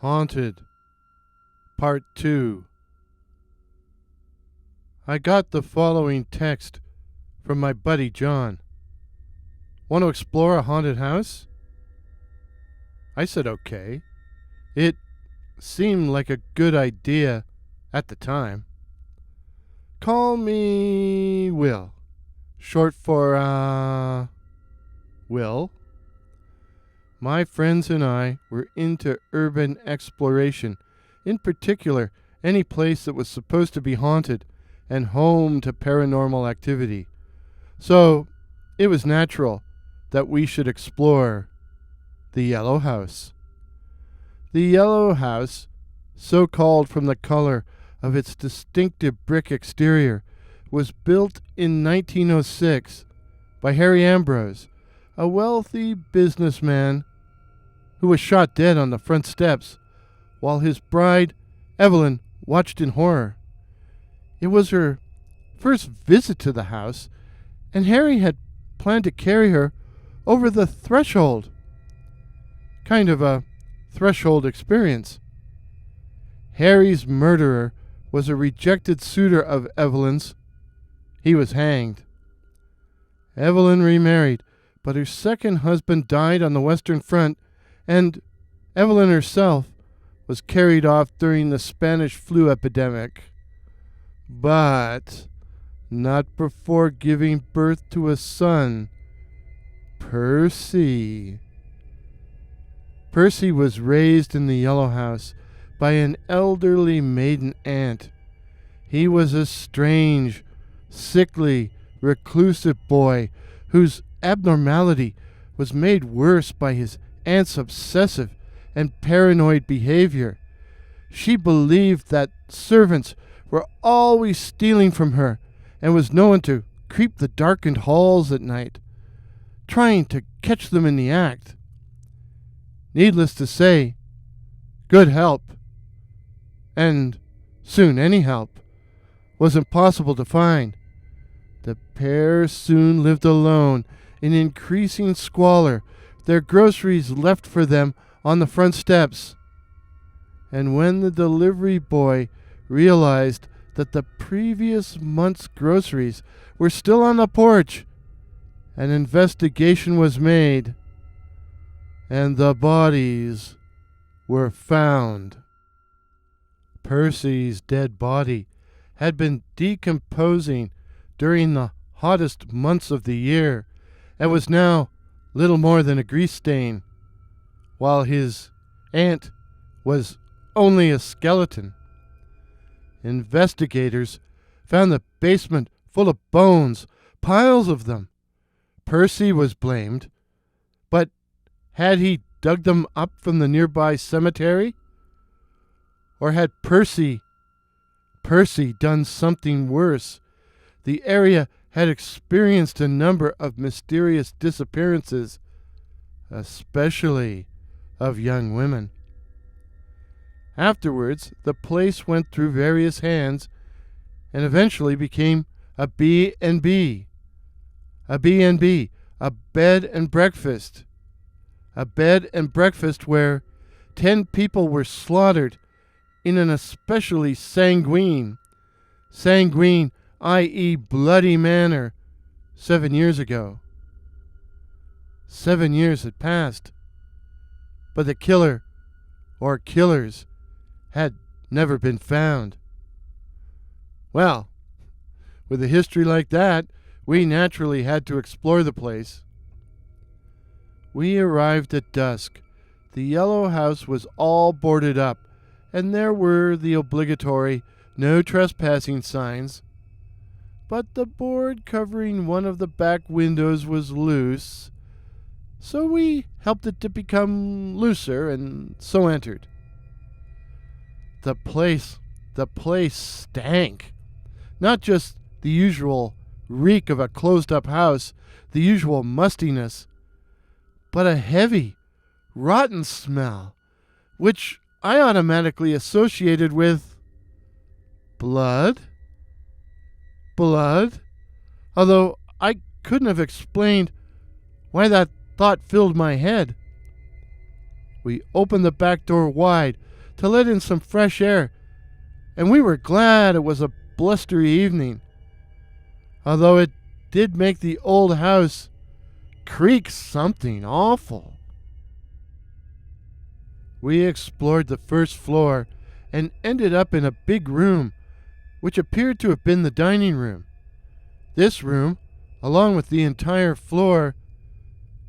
Haunted, Part 2. I got the following text from my buddy John. Want to explore a haunted house? I said okay. It seemed like a good idea at the time. Call me Will. Short for, Will. My friends and I were into urban exploration, in particular, any place that was supposed to be haunted and home to paranormal activity. So, it was natural that we should explore the Yellow House. The Yellow House, so called from the color of its distinctive brick exterior, was built in 1906 by Harry Ambrose, a wealthy businessman who was shot dead on the front steps while his bride, Evelyn, watched in horror. It was her first visit to the house, and Harry had planned to carry her over the threshold. Kind of a threshold experience. Harry's murderer was a rejected suitor of Evelyn's. He was hanged. Evelyn remarried, but her second husband died on the Western Front, and Evelyn herself was carried off during the Spanish flu epidemic. But not before giving birth to a son, Percy. Percy was raised in the Yellow House by an elderly maiden aunt. He was a strange, sickly, reclusive boy whose abnormality was made worse by his aunt's obsessive and paranoid behavior. She believed that servants were always stealing from her and was known to creep the darkened halls at night, trying to catch them in the act. Needless to say, good help, and soon any help, was impossible to find. The pair soon lived alone in increasing squalor, their groceries left for them on the front steps. And when the delivery boy realized that the previous month's groceries were still on the porch, an investigation was made, and the bodies were found. Percy's dead body had been decomposing during the hottest months of the year and was now little more than a grease stain, while his aunt was only a skeleton. Investigators found the basement full of bones, piles of them. Percy was blamed, but had he dug them up from the nearby cemetery? Or had Percy done something worse? The area had experienced a number of mysterious disappearances, especially of young women. Afterwards, the place went through various hands and eventually became a B&B. A B&B, a bed and breakfast. A bed and breakfast where 10 people were slaughtered in an especially sanguine, i.e. bloody manner, 7 years ago. 7 years had passed, but the killer, or killers, had never been found. Well, with a history like that, we naturally had to explore the place. We arrived at dusk. The Yellow House was all boarded up, and there were the obligatory no trespassing signs. But the board covering one of the back windows was loose, so we helped it to become looser and so entered. The place stank. Not just the usual reek of a closed-up house, the usual mustiness, but a heavy, rotten smell, which I automatically associated with blood, although I couldn't have explained why that thought filled my head. We opened the back door wide, to let in some fresh air, and we were glad it was a blustery evening, although it did make the old house creak something awful. We explored the first floor and ended up in a big room, which appeared to have been the dining room. This room, along with the entire floor,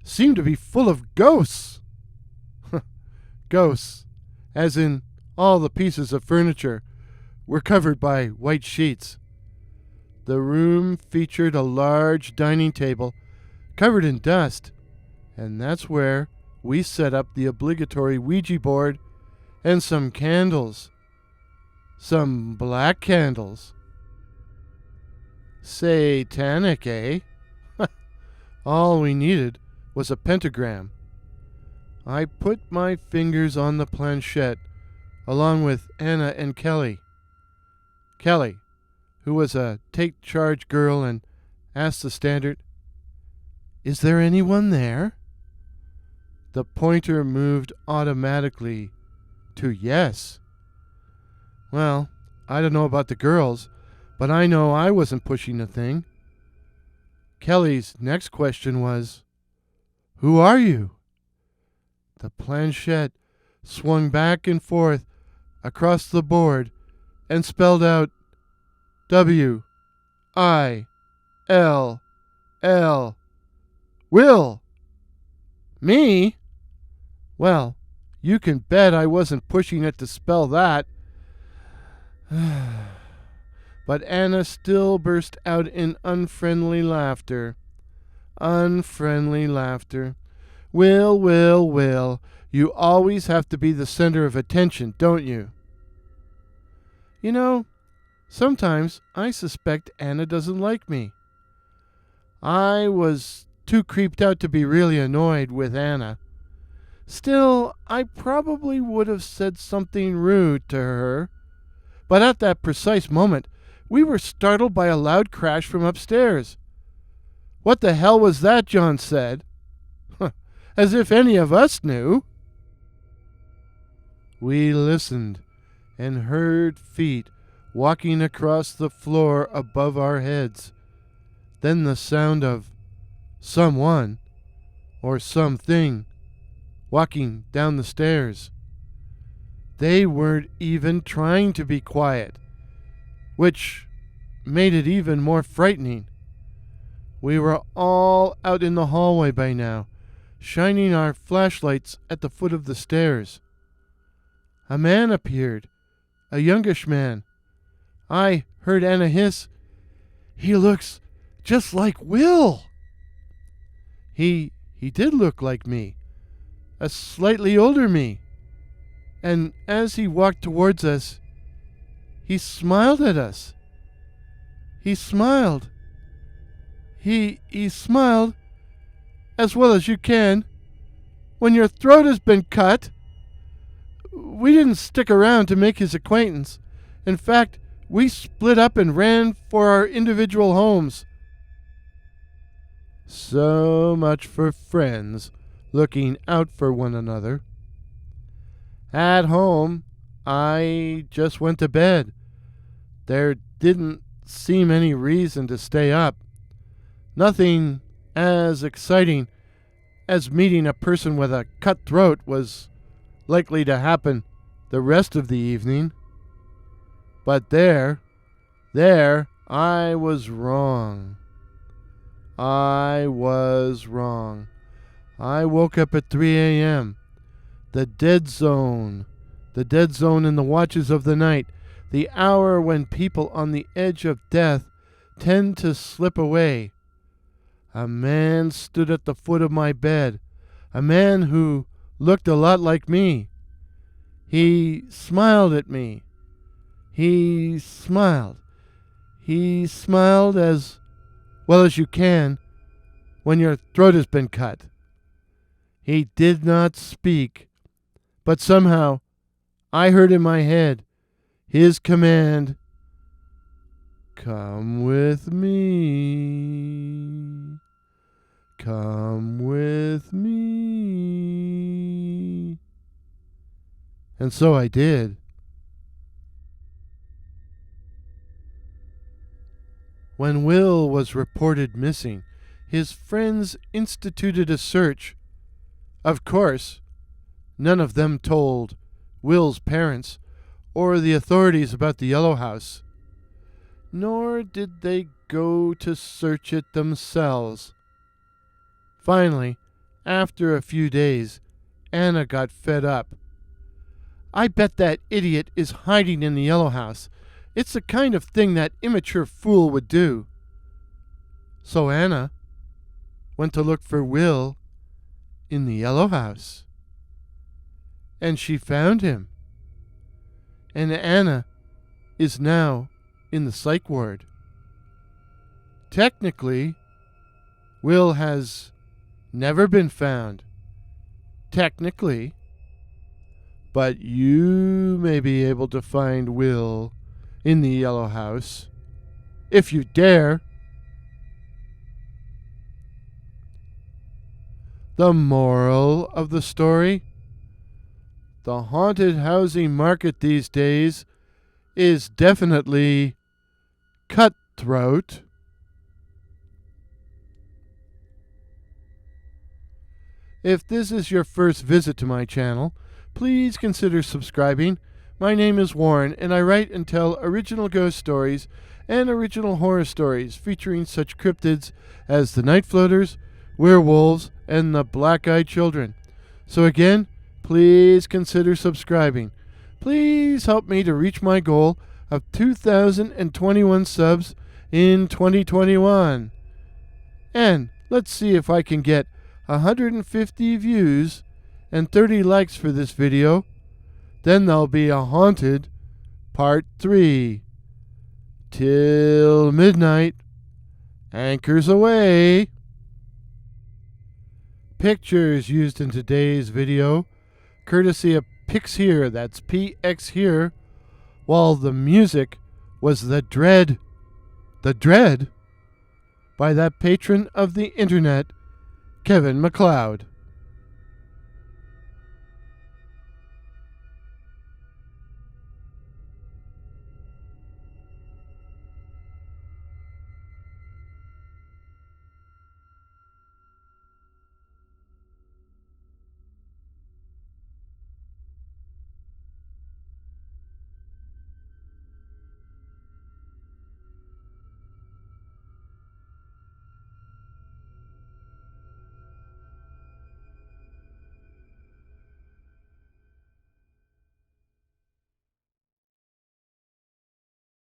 seemed to be full of ghosts. Ghosts, as in all the pieces of furniture, were covered by white sheets. The room featured a large dining table covered in dust, and that's where we set up the obligatory Ouija board and some candles. Some black candles. Satanic, eh? All we needed was a pentagram. I put my fingers on the planchette along with Anna and Kelly. Kelly, who was a take-charge girl, and asked the standard, "Is there anyone there?" The pointer moved automatically to yes. Well, I don't know about the girls, but I know I wasn't pushing a thing. Kelly's next question was, "Who are you?" The planchette swung back and forth across the board and spelled out W-I-L-L. Will. Me? Well, you can bet I wasn't pushing it to spell that. But Anna still burst out in unfriendly laughter. Unfriendly laughter. Will, you always have to be the center of attention, don't you? You know, sometimes I suspect Anna doesn't like me. I was too creeped out to be really annoyed with Anna. Still, I probably would have said something rude to her. But at that precise moment, we were startled by a loud crash from upstairs. "What the hell was that?" John said. As if any of us knew. We listened and heard feet walking across the floor above our heads. Then the sound of someone or something walking down the stairs. They weren't even trying to be quiet, which made it even more frightening. We were all out in the hallway by now, shining our flashlights at the foot of the stairs. A man appeared, a youngish man. I heard Anna hiss, "He looks just like Will." He did look like me, a slightly older me. And as he walked towards us, he smiled at us. He smiled. He smiled as well as you can when your throat has been cut. We didn't stick around to make his acquaintance. In fact, we split up and ran for our individual homes. So much for friends looking out for one another. At home, I just went to bed. There didn't seem any reason to stay up. Nothing as exciting as meeting a person with a cut throat was likely to happen the rest of the evening. But there, I was wrong. I was wrong. I woke up at 3 a.m. The dead zone in the watches of the night, the hour when people on the edge of death tend to slip away. A man stood at the foot of my bed, a man who looked a lot like me. He smiled at me. He smiled. He smiled as well as you can when your throat has been cut. He did not speak, but somehow I heard in my head his command, "Come with me. Come with me." And so I did. When Will was reported missing, his friends instituted a search. Of course, none of them told Will's parents or the authorities about the Yellow House, nor did they go to search it themselves. Finally, after a few days, Anna got fed up. "I bet that idiot is hiding in the Yellow House. It's the kind of thing that immature fool would do." So Anna went to look for Will in the Yellow House. And she found him. And Anna is now in the psych ward. Technically, Will has never been found. Technically. But you may be able to find Will in the Yellow House, if you dare. The moral of the story? The haunted housing market these days is definitely cutthroat. If this is your first visit to my channel, please consider subscribing. My name is Warren, and I write and tell original ghost stories and original horror stories featuring such cryptids as the Night Floaters, werewolves, and the Black-Eyed Children. So again, please consider subscribing. Please help me to reach my goal of 2,021 subs in 2021. And let's see if I can get 150 views and 30 likes for this video. Then there'll be a haunted part 3. Till midnight. Anchors away. Pictures used in today's video, courtesy of Pix Here, that's PX Here, while the music was The Dread, by that patron of the internet, Kevin MacLeod.